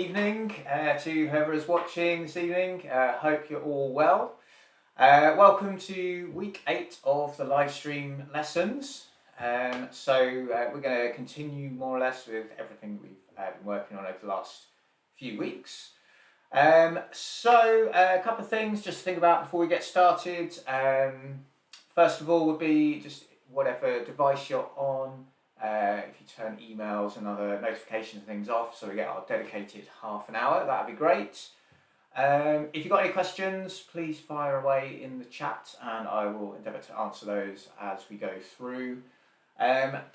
evening to whoever is watching this evening. Hope you're all well. Welcome to week 8 of the live stream lessons. We're going to continue more or less with everything we've been working on over the last few weeks. A couple of things just to think about before we get started. First of all would be just whatever device you're on. If you turn emails and other notifications and things off, so we get our dedicated half an hour, that'd be great. If you've got any questions, please fire away in the chat and I will endeavour to answer those as we go through.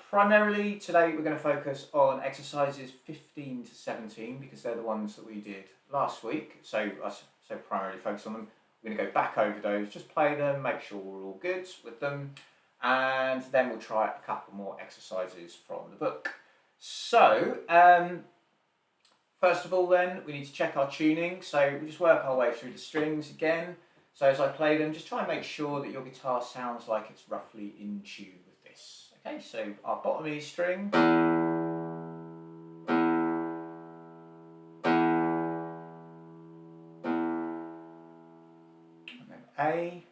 Primarily today we're going to focus on exercises 15 to 17 because they're the ones that we did last week, so primarily focus on them. We're going to go back over those, just play them, make sure we're all good with them, and then we'll try a couple more exercises from the book. So, first of all then, we need to check our tuning, so we just work our way through the strings again. So as I play them, just try and make sure that your guitar sounds like it's roughly in tune with this. Okay, so our bottom E string, and then A,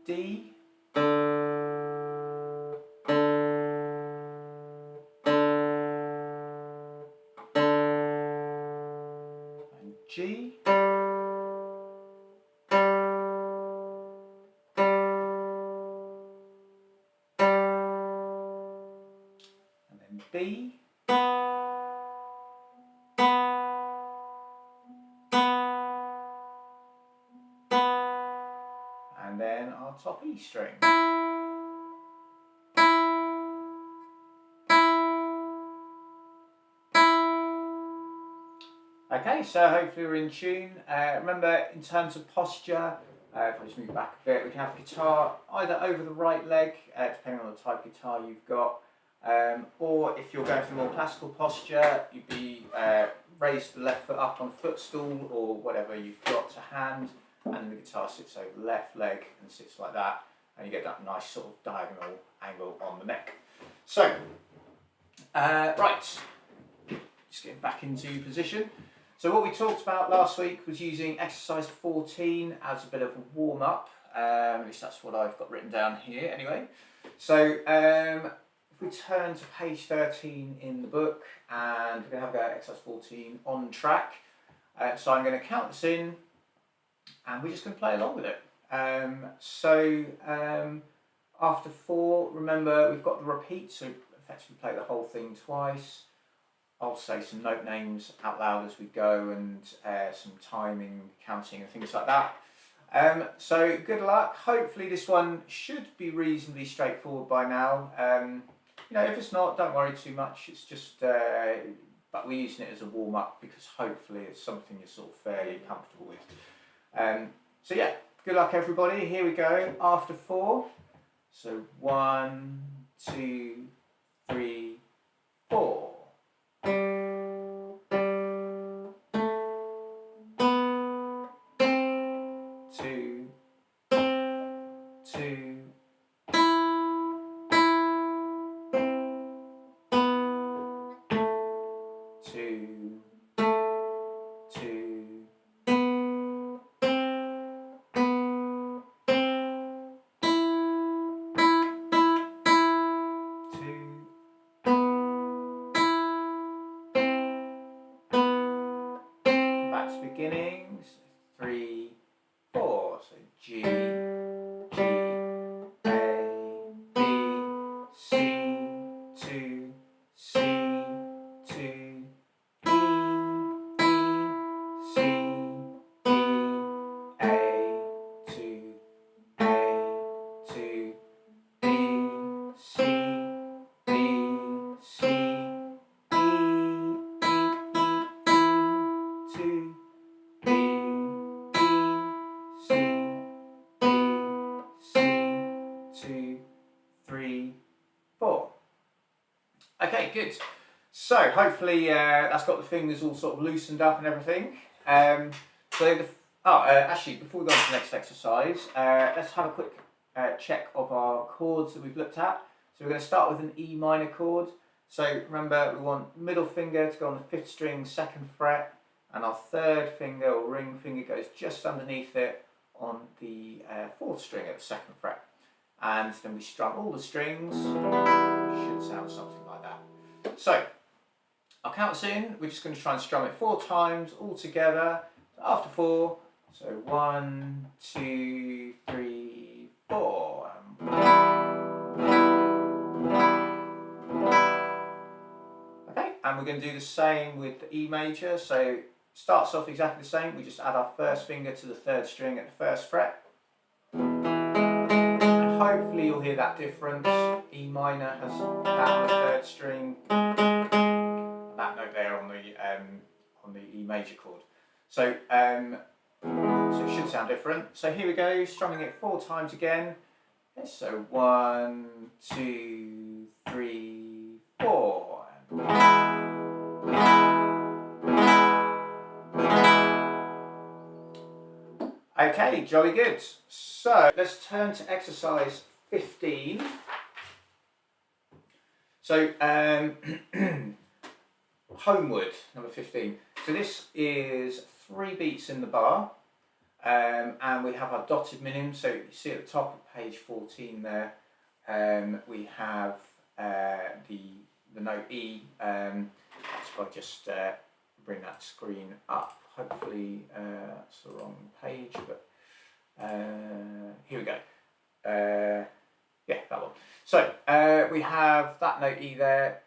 D, and G, and then B, and then our top E string. Okay, so hopefully we're in tune. Remember, in terms of posture, if I just move back a bit, we can have the guitar either over the right leg, depending on the type of guitar you've got, or if you're going for the more classical posture, you'd be raise the left foot up on a footstool or whatever you've got to hand, and the guitar sits over the left leg and sits like that, and you get that nice sort of diagonal angle on the neck. So, right, just getting back into position. So what we talked about last week was using exercise 14 as a bit of a warm-up, at least that's what I've got written down here anyway. So if we turn to page 13 in the book, and we're going to have exercise 14 on track. So I'm going to count this in, and we're just going to play along with it. After 4, remember we've got the repeat, so effectively play the whole thing twice. I'll say some note names out loud as we go, and some timing, counting and things like that. So good luck. Hopefully this one should be reasonably straightforward by now. If it's not, don't worry too much. It's just, but we're using it as a warm-up because hopefully it's something you're sort of fairly comfortable with. So yeah, good luck everybody. Here we go, after 4. So 1, 2, 3, 4. Back to beginnings. 3, 4. So G, G, A, B, C, 2, C, 2, E, E, C, E, A, 2, A, 2, B, C, B, C, Okay, good. So hopefully that's got the fingers all sort of loosened up and everything. Actually, before we go on to the next exercise, let's have a quick check of our chords that we've looked at. So we're going to start with an E minor chord. So remember, we want middle finger to go on the 5th string, 2nd fret, and our 3rd finger or ring finger goes just underneath it on the 4th string at the 2nd fret. And then we strum all the strings. Should sound something like that. So I'll count us in. We're just going to try and strum it 4 times all together. So after 4, so 1, 2, 3, 4. Okay, and we're going to do the same with the E major. So starts off exactly the same. We just add our 1st finger to the 3rd string at the 1st fret. And hopefully you'll hear that difference. E minor has that on the 3rd string, that note there on the E major chord. So so it should sound different. So here we go, strumming it 4 times again. Okay, so 1, 2, 3, 4. Okay, jolly good. So let's turn to exercise 15. So homeward, number 15. So this is 3 beats in the bar, and we have our dotted minim. So you see at the top of page 14 there, we have the note E. So I'll just bring that screen up. Hopefully that's the wrong page, but here we go. Yeah, that one. So we have that note E there.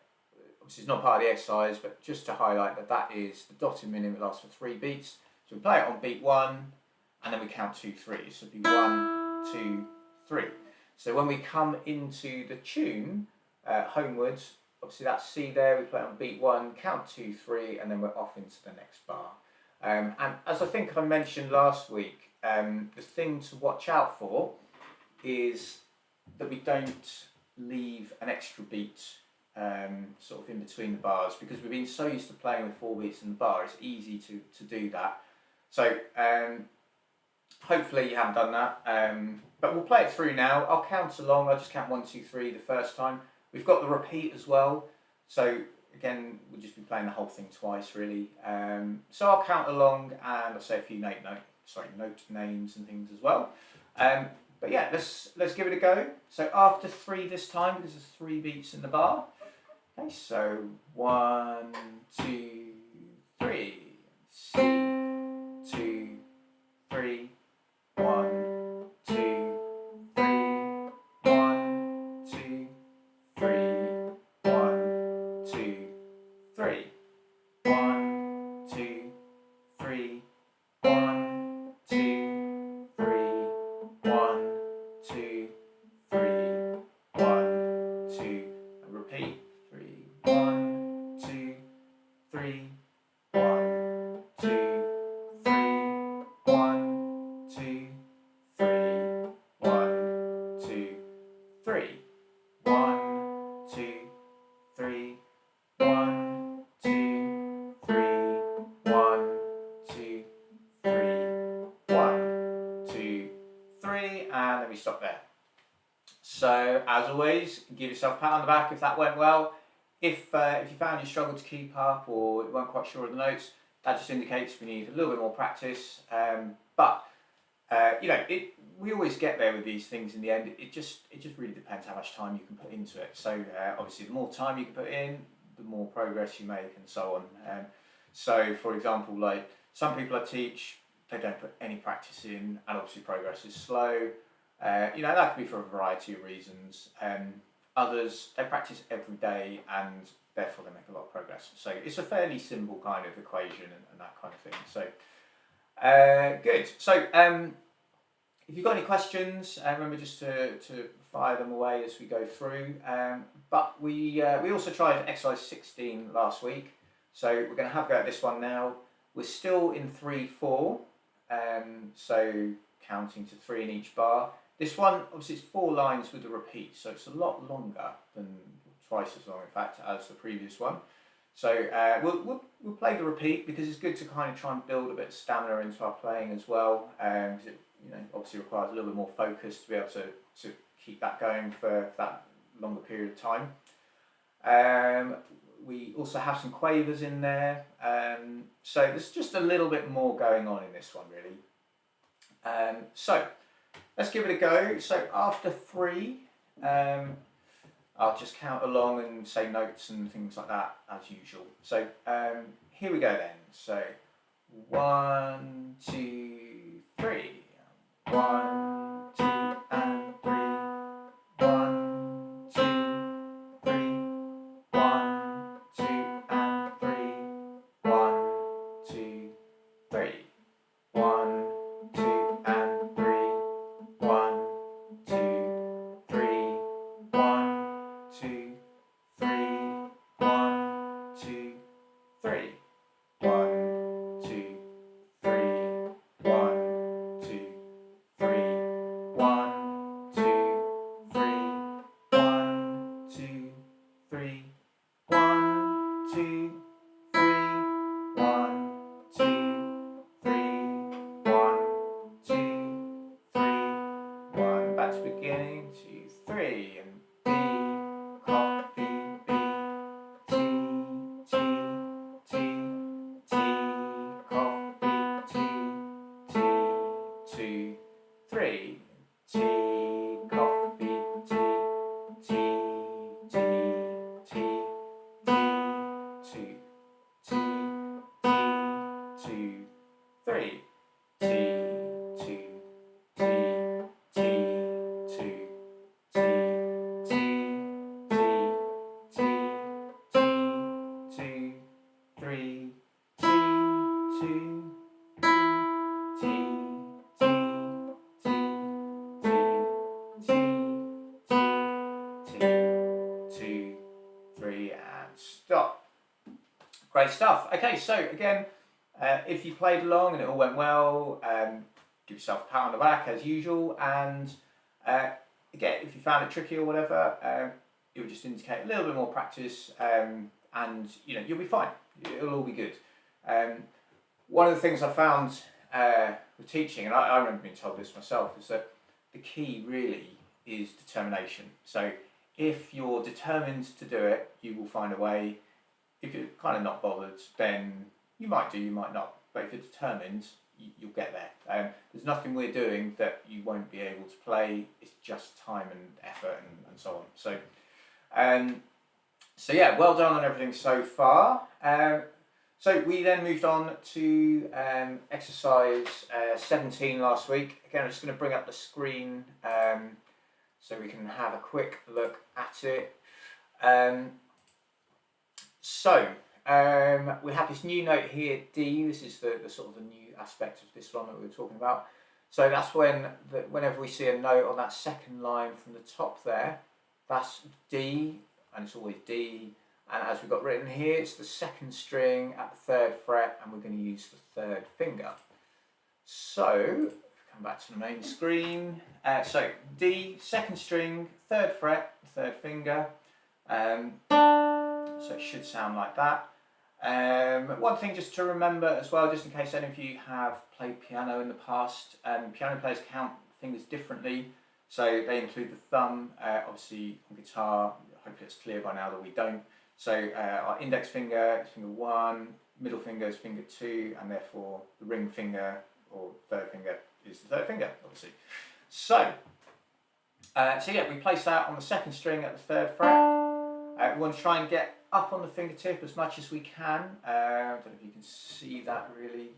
Obviously it's not part of the exercise, but just to highlight that that is the dotted minim. It lasts for 3 beats. So we play it on beat 1, and then we count 2, 3. So it'd be 1, 2, 3. So when we come into the tune, homewards, obviously that's C there. We play it on beat 1, count 2, 3, and then we're off into the next bar. And as I think I mentioned last week, the thing to watch out for is that we don't leave an extra beat sort of in between the bars, because we've been so used to playing with 4 beats in the bar, it's easy to do that. So hopefully you haven't done that, but we'll play it through now. I'll count along. I'll just count 1, 2, 3 the first time. We've got the repeat as well, so again we'll just be playing the whole thing twice really. So I'll count along and I'll say a few note names and things as well. But yeah, let's give it a go. So after 3 this time, because there's 3 beats in the bar. Okay, so 1, 2, 3. C, 2, 3. 1, 2, 3. 1, 2, 3. 1, 2, 3. 1, 2, 3. 1, 2, 3. 1, 2, 3. 1, 2, and repeat. 3. 1, 2, 3. 1, 2, 3. 1, 2, 3. 1, 2, 3. 1, 2, 3. 1, 2, 3. 1, 2, 3. 1, 2, 3, and then we stop there. So as always, give yourself a pat on the back if that went well. If you found you struggled to keep up or you weren't quite sure of the notes, that just indicates we need a little bit more practice. But you know, we always get there with these things in the end. It just really depends how much time you can put into it. So obviously, the more time you can put in, the more progress you make, and so on. So for example, like some people I teach, they don't put any practice in, and obviously progress is slow. You know, that could be for a variety of reasons. Others, they practice every day and therefore they make a lot of progress. So it's a fairly simple kind of equation and that kind of thing. So good. So if you've got any questions, remember just to fire them away as we go through. But we also tried exercise 16 last week. So we're going to have a go at this one now. We're still in 3/4. So counting to 3 in each bar. This one, obviously, it's 4 lines with a repeat, so it's a lot longer than twice as long, in fact, as the previous one. So we'll play the repeat because it's good to kind of try and build a bit of stamina into our playing as well, because it obviously requires a little bit more focus to be able to to keep that going for that longer period of time. We also have some quavers in there, so there's just a little bit more going on in this one really. So let's give it a go. So after 3, I'll just count along and say notes and things like that as usual. So here we go then. So 1, 2, 3. 1, 2, and 3. 1, 2, 3. 1, 2, and 3. 1, 2, 3. 1, 2, and 3. 1, 2, 3. 1, 2, 3. 1, 2, 3. 1, 2, 3. 1, 2, 3. 1, 2, 3. 1, 2, 3. 1, 2, 3. 1, 2, 3. 1, 2, 3. 1. Back to beginning. 2, 3. And B, coffee, B. T, T, T, T, coffee, T, T, 2, 3. T, coffee, T, T, T, T, T, 2, T, T, 2, 3. T, 2, T, T, 2, T, T, T, T, T, 2, 3. T, 2, T, T, T, T, T, 2, 3, and stop. Great stuff. Okay, so again, if you played along and it all went well, give yourself a pat on the back as usual. And again, if you found it tricky or whatever, it would just indicate a little bit more practice, and you'll be fine. It'll all be good. One of the things I found with teaching, and I remember being told this myself, is that the key really is determination. So if you're determined to do it, you will find a way. If you're kind of not bothered, then you might do, you might not. But if you're determined, you'll get there. There's nothing we're doing that you won't be able to play. It's just time and effort and so on. So yeah, well done on everything so far. So we then moved on to exercise 17 last week. Again, I'm just going to bring up the screen so we can have a quick look at it. We have this new note here, D. This is the sort of the new aspect of this one that we were talking about. So that's whenever we see a note on that second line from the top there, that's D, and it's always D. And as we've got written here, it's the second string at the 3rd fret, and we're going to use the 3rd finger. So, come back to the main screen. So D, second string, 3rd fret, 3rd finger. So it should sound like that. One thing just to remember as well, just in case any of you have played piano in the past, piano players count fingers differently. So they include the thumb, obviously on guitar, hopefully it's clear by now that we don't. So our index finger is finger 1, middle finger is finger 2, and therefore the ring finger or 3rd finger is the 3rd finger, obviously. So yeah, we place that on the second string at the 3rd fret. We want to try and get up on the fingertip as much as we can. I don't know if you can see that really.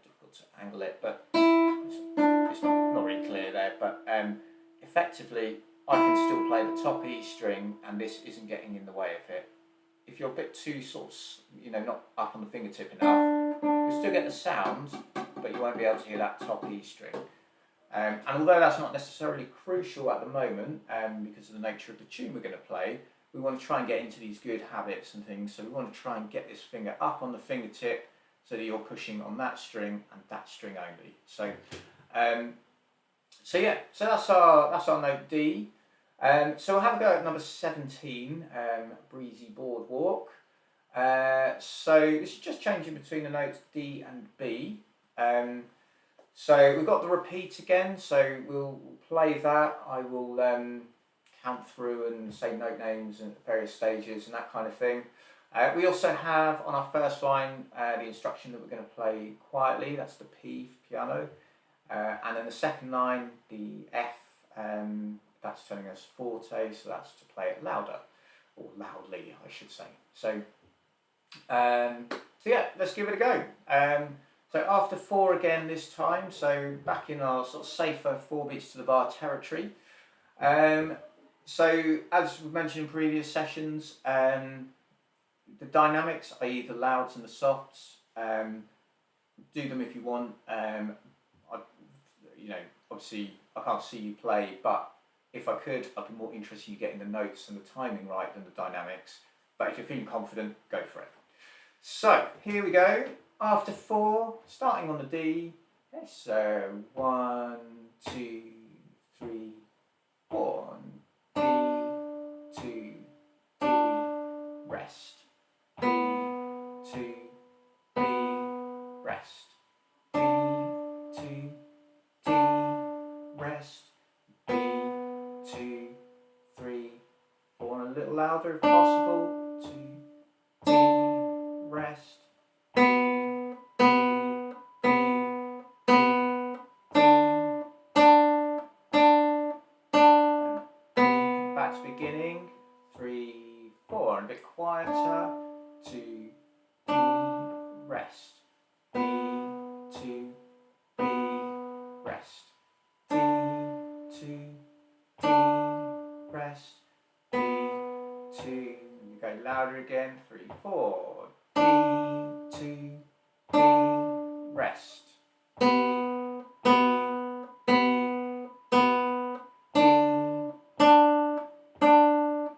Difficult to angle it, but it's not really clear there. But effectively, I can still play the top E string, and this isn't getting in the way of it. If you're a bit too sort of, not up on the fingertip enough, you'll still get the sound, but you won't be able to hear that top E string. And although that's not necessarily crucial at the moment, because of the nature of the tune we're going to play, we want to try and get into these good habits and things. So we want to try and get this finger up on the fingertip so that you're pushing on that string and that string only. So yeah, so that's our note D. So we'll have a go at number 17, Breezy Boardwalk. So this is just changing between the notes D and B. So we've got the repeat again, so we'll play that. I will count through and say note names and various stages and that kind of thing. We also have on our first line the instruction that we're going to play quietly, that's the P for piano. And then the second line, the F, that's telling us forte, so that's to play it louder, or loudly I should say. So yeah, let's give it a go. So after 4 again this time, so back in our sort of safer 4 beats to the bar territory. So as we've mentioned in previous sessions, the dynamics, i.e. the louds and the softs, do them if you want. Obviously I can't see you play, but if I could, I'd be more interested in you getting the notes and the timing right than the dynamics. But if you're feeling confident, go for it. So here we go. After 4, starting on the D. Okay, so 1, 2, 3, 4. D, 2, D, rest. D, 2, D, rest. D, 2, D, rest. D, 2, 3, 4. And a little louder if possible. 2, D, rest. D, D, D, D, D. And back to beginning. 3, 4. And a bit quieter. 2, D, rest. D, 2, D, rest. D, 2, D, rest. D, 2. And you go louder again. 3, 4. D, 2, D, rest. D, D, D, D,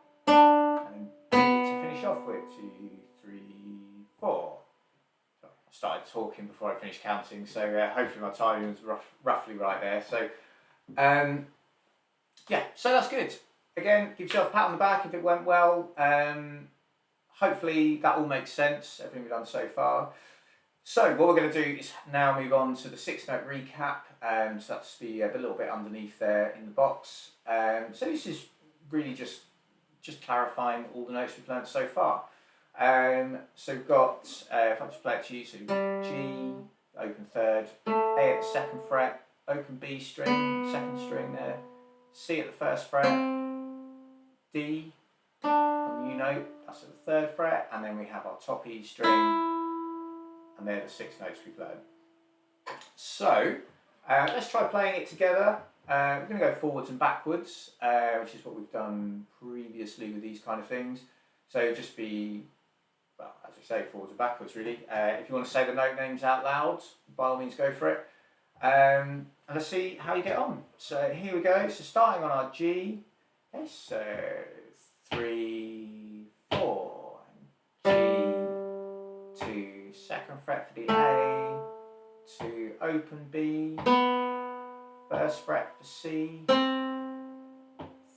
and D to finish off with. 2, 3, 4. Sorry, I started talking before I finished counting, so hopefully my timing was roughly right there. So yeah, so that's good. Again, give yourself a pat on the back if it went well. Hopefully that all makes sense, everything we've done so far. So what we're going to do is now move on to the 6-note recap. So that's the little bit underneath there in the box. So this is really just clarifying all the notes we've learned so far. So we've got, if I just play it to you, so G, open 3rd, A at the 2nd fret, open B string, 2nd string there, C at the 1st fret, D on the U note, that's at the 3rd fret, and then we have our top E string, and they're the 6 notes we've learned. So let's try playing it together. We're going to go forwards and backwards, which is what we've done previously with these kind of things. So just be, well, as I say, forwards and backwards really. If you want to say the note names out loud, by all means go for it. And let's see how you get on. So here we go. So starting on our G, okay, so 3, 4, G, 2, 2nd fret for the A, 2, open B, 1st fret for C,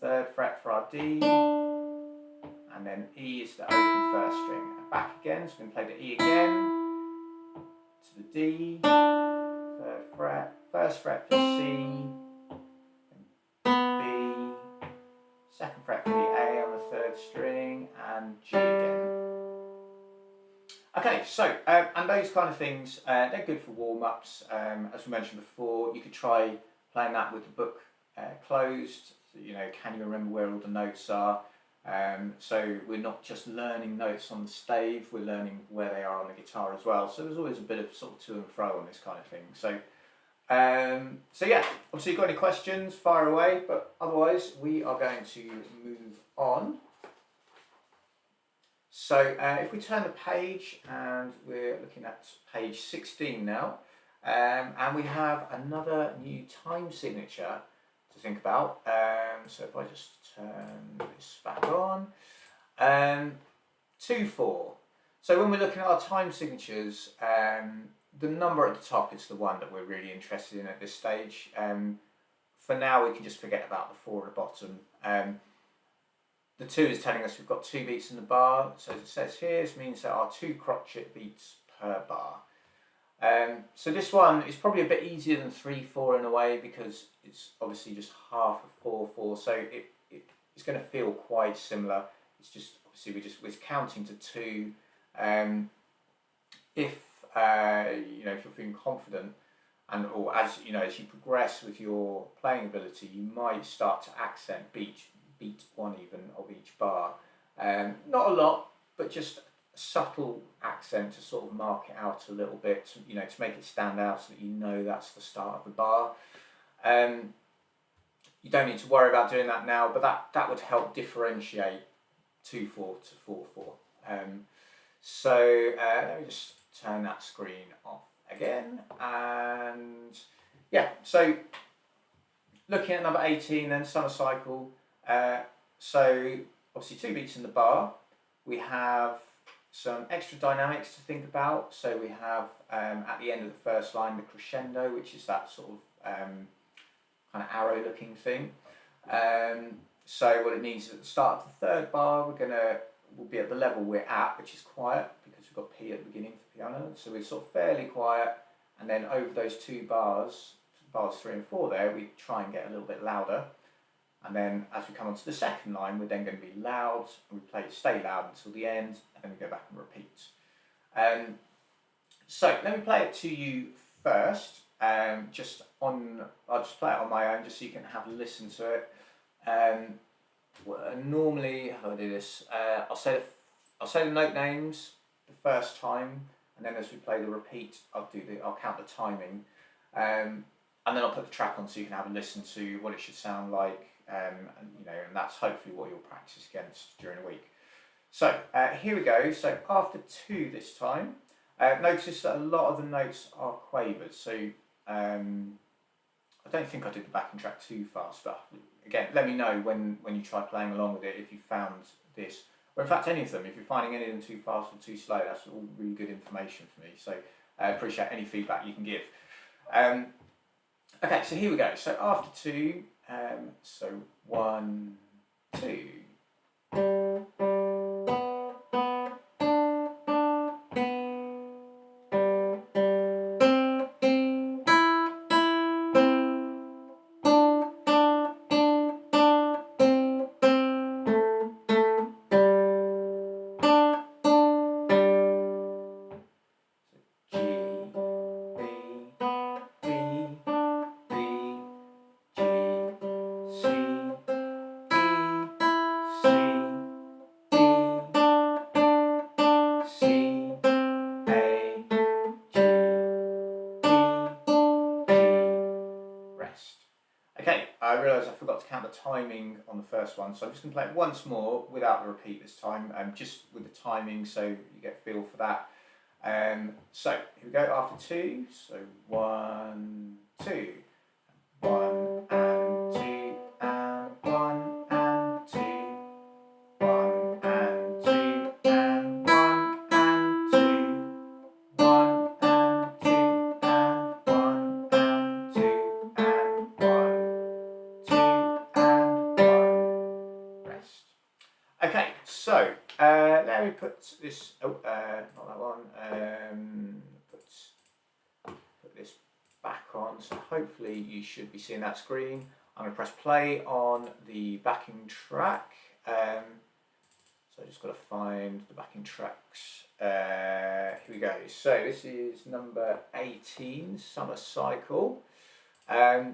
3rd fret for our D, and then E is the open 1st string. And back again, so we can play the E again, to the D, 3rd fret, 1st fret for C, B, 2nd fret for the A on the 3rd string, and G again. Okay, so, and those kind of things, they're good for warm-ups. As we mentioned before, you could try playing that with the book closed. So, you know, can you remember where all the notes are? So we're not just learning notes on the stave, we're learning where they are on the guitar as well. So there's always a bit of sort of to and fro on this kind of thing. So, so yeah, obviously if you've got any questions, fire away, but otherwise we are going to move on. So if we turn the page, and we're looking at page 16 now, and we have another new time signature to think about. So if I just turn this back on, 2/4. So when we're looking at our time signatures, the number at the top is the one that we're really interested in at this stage. For now, we can just forget about the 4 at the bottom. The 2 is telling us we've got 2 beats in the bar. So as it says here, this means there are 2 crotchet beats per bar. So this one is probably a bit easier than 3/4 in a way, because it's obviously just half of 4/4, so it's going to feel quite similar. It's just obviously we're counting to 2. If you know, if you're feeling confident, and or as you know, as you progress with your playing ability, you might start to accent beat 1 even of each bar. Not a lot, but just a subtle accent to sort of mark it out a little bit, you know, to make it stand out, so that you know that's the start of the bar. You don't need to worry about doing that now, but that would help differentiate 2/4 to 4/4. So let me just turn that screen off again, and yeah, so looking at number 18 then, summer cycle. So obviously 2 beats in the bar. We have some extra dynamics to think about. So we have at the end of the first line the crescendo, which is that sort of kind of arrow looking thing. So what it means is at the start of the 3rd bar we'll be at the level we're at, which is quiet, because we've got P at the beginning for piano, so we're sort of fairly quiet, and then over those 2 bars 3 and 4 there, we try and get a little bit louder, and then as we come onto the 2nd line, we're then going to be loud, and we stay loud until the end, and then we go back and repeat. So let me play it to you first. I'll just play it on my own, just so you can have a listen to it. Normally, how do I do this? I'll say the note names the first time, and then as we play the repeat, I'll count the timing, and then I'll put the track on so you can have a listen to what it should sound like, and you know, and that's hopefully what you'll practice against during the week. So here we go. So after 2 this time, notice that a lot of the notes are quavered. So I don't think I did the backing track too fast, but again, let me know when you try playing along with it if you found this, or in fact any of them. If you're finding any of them too fast or too slow, that's all really good information for me. So I appreciate any feedback you can give. Okay, so here we go. So after 2, so 1, 2. Okay, I realise I forgot to count the timing on the first one, so I'm just going to play it once more without the repeat this time, just with the timing so you get a feel for that. So here we go, after 2, so 1, 2, 1 and 2 and 1 and 2, 1 and 2 and 1 and 2, 1 and 2 and 1 and 2 and 1, 2 and 1, rest. Okay, so let me put this, not that one, put this back on, so hopefully you should be seeing that screen. I'm going to press play on the backing track, so I just got to find the backing tracks. Here we go, so this is number 18, Summer Cycle. Okay,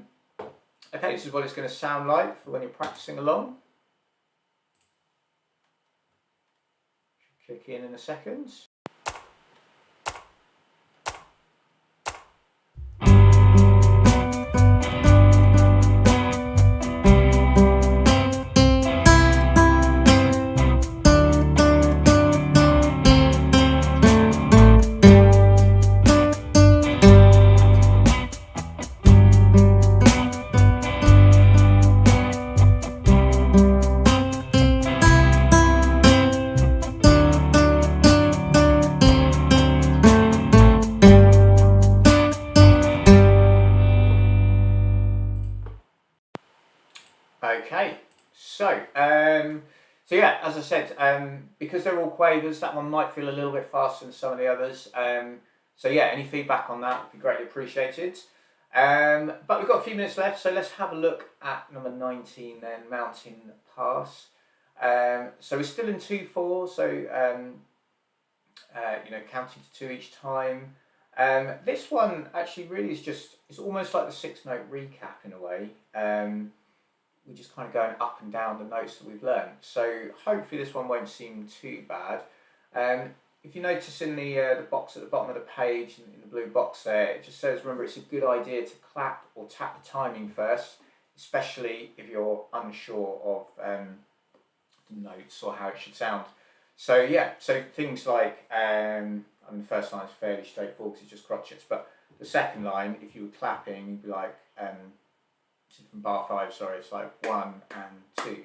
this is what it's going to sound like for when you're practicing along. Should kick in a second. Okay, so yeah, as I said, because they're all quavers, that one might feel a little bit faster than some of the others. So yeah, any feedback on that would be greatly appreciated. But we've got a few minutes left, so let's have a look at number 19 then, Mountain Pass. So we're still in 2/4, so counting to 2 each time. This one actually really is it's almost like the 6-note recap in a way. We're just kind of going up and down the notes that we've learned. So hopefully this one won't seem too bad. If you notice in the box at the bottom of the page, in the blue box there, it just says, remember, it's a good idea to clap or tap the timing first, especially if you're unsure of the notes or how it should sound. So yeah, so things like, the first line is fairly straightforward because it's just crotchets, but the second line, if you were clapping, you'd be like, from bar 5, sorry, it's like 1 and 2,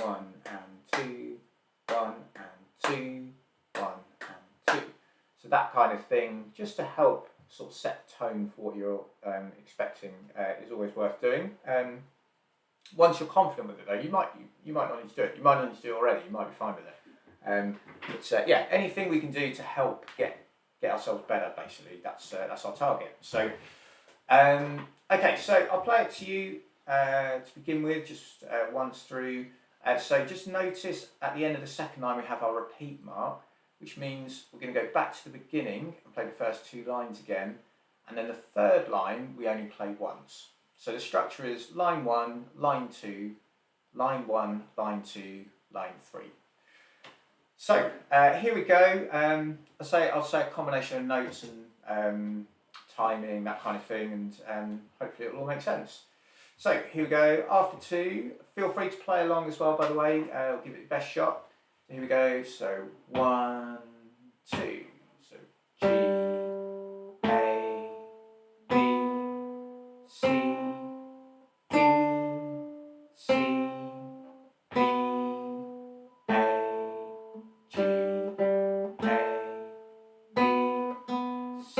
1 and 2, 1 and 2, 1 and 2. So that kind of thing, just to help sort of set the tone for what you're expecting, is always worth doing. Once you're confident with it though, you might not need to do it. You might not need to do it already, you might be fine with it. But yeah, anything we can do to help get ourselves better, basically, that's our target. So, okay, so I'll play it to you to begin with, just once through. So just notice at the end of the second line we have our repeat mark, which means we're going to go back to the beginning and play the first 2 lines again, and then the third line we only play once. So the structure is line 1, line 2, line 1, line 2, line 3. So here we go. I'll say a combination of notes and timing, that kind of thing, and hopefully it will all make sense. So here we go. After 2, feel free to play along as well, by the way. I'll give it the best shot. So here we go. So 1, 2. So G, A, B, C, D, C, B, A, G, A, B, C,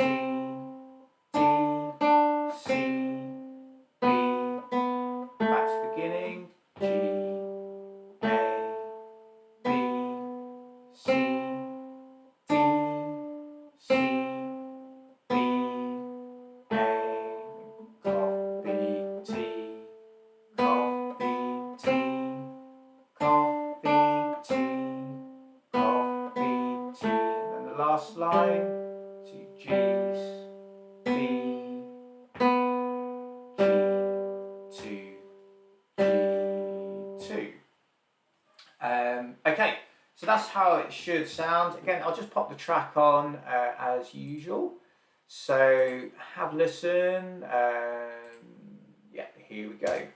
D, C, B. Back to the beginning. G, A, B, C, D, C, B, A. Coffee, tea, coffee, tea, coffee, tea, coffee, tea. And then the last line, 2 G's, B, G, 2, G, 2. Okay, so that's how it should sound. Again, I'll just pop the track on as usual. So have a listen. Yeah, here we go.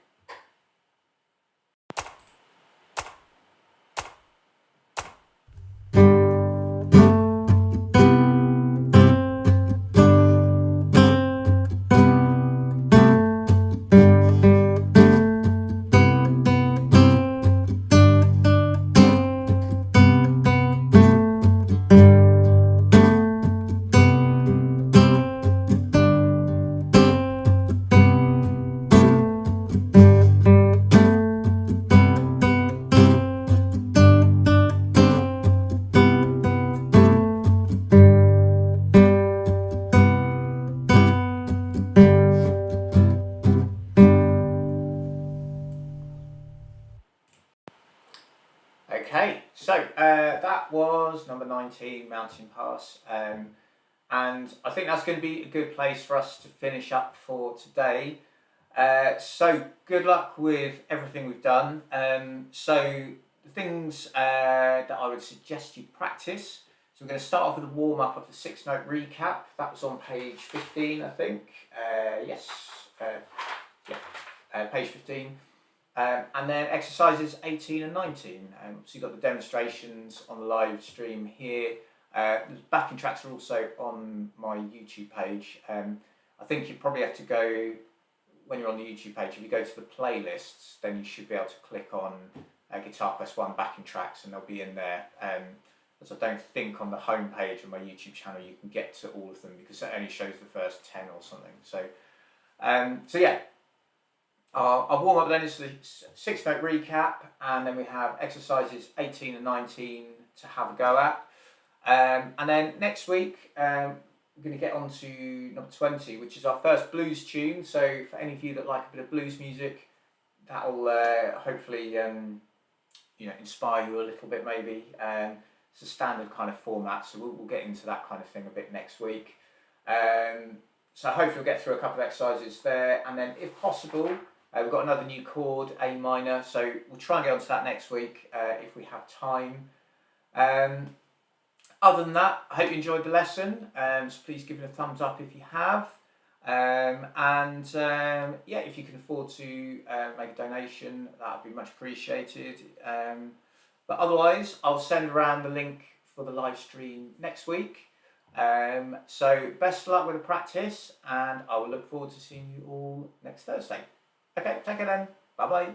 Okay, so that was number 19, Mountain Pass, and I think that's going to be a good place for us to finish up for today. So good luck with everything we've done. So the things that I would suggest you practice. So we're going to start off with a warm-up of the 6-note recap. That was on page 15, I think. Yes, page 15. And then exercises 18 and 19. So you've got the demonstrations on the live stream here. The backing tracks are also on my YouTube page. I think you probably have to go, when you're on the YouTube page, if you go to the playlists, then you should be able to click on Guitar Quest 1 backing tracks and they'll be in there. As I don't think on the home page of my YouTube channel you can get to all of them because it only shows the first 10 or something. So yeah. I'll warm up then into the 6-note recap, and then we have exercises 18 and 19 to have a go at. And then next week, we're going to get on to number 20, which is our first blues tune. So for any of you that like a bit of blues music, that'll hopefully inspire you a little bit maybe. It's a standard kind of format, so we'll get into that kind of thing a bit next week. So hopefully we'll get through a couple of exercises there, and then if possible, we've got another new chord, A minor, so we'll try and get onto that next week if we have time. Other than that, I hope you enjoyed the lesson, so please give it a thumbs up if you have. If you can afford to make a donation, that would be much appreciated. But otherwise, I'll send around the link for the live stream next week. So best of luck with the practice, and I will look forward to seeing you all next Thursday. Okay, take care then. Bye bye.